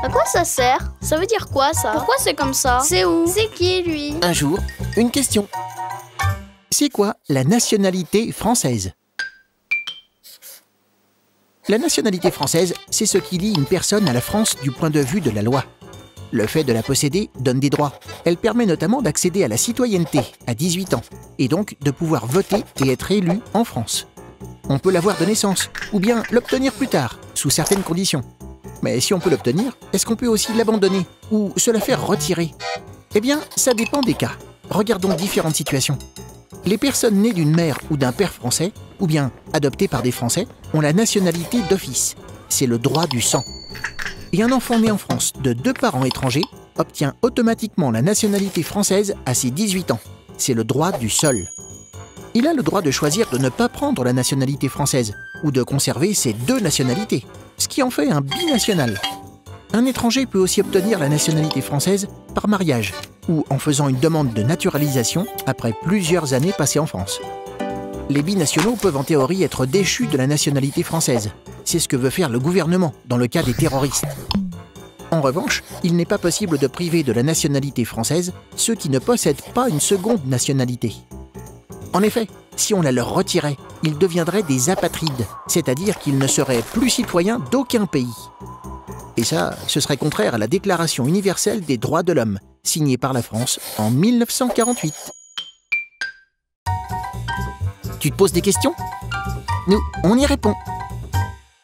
À quoi ça sert? Ça veut dire quoi ça? Pourquoi c'est comme ça? C'est où? C'est qui lui? Un jour, une question. C'est quoi la nationalité française? La nationalité française, c'est ce qui lie une personne à la France du point de vue de la loi. Le fait de la posséder donne des droits. Elle permet notamment d'accéder à la citoyenneté à 18 ans, et donc de pouvoir voter et être élu en France. On peut l'avoir de naissance, ou bien l'obtenir plus tard, sous certaines conditions. Mais si on peut l'obtenir, est-ce qu'on peut aussi l'abandonner, ou se la faire retirer? Eh bien, ça dépend des cas. Regardons différentes situations. Les personnes nées d'une mère ou d'un père français, ou bien adoptées par des Français, ont la nationalité d'office. C'est le droit du sang. Et un enfant né en France de 2 parents étrangers obtient automatiquement la nationalité française à ses 18 ans. C'est le droit du sol. Il a le droit de choisir de ne pas prendre la nationalité française, ou de conserver ses 2 nationalités, ce qui en fait un binational. Un étranger peut aussi obtenir la nationalité française par mariage, ou en faisant une demande de naturalisation après plusieurs années passées en France. Les binationaux peuvent en théorie être déchus de la nationalité française. C'est ce que veut faire le gouvernement dans le cas des terroristes. En revanche, il n'est pas possible de priver de la nationalité française ceux qui ne possèdent pas une seconde nationalité. En effet, si on la leur retirait, ils deviendraient des apatrides, c'est-à-dire qu'ils ne seraient plus citoyens d'aucun pays. Et ça, ce serait contraire à la Déclaration universelle des droits de l'homme, signée par la France en 1948. Tu te poses des questions? Nous, on y répond.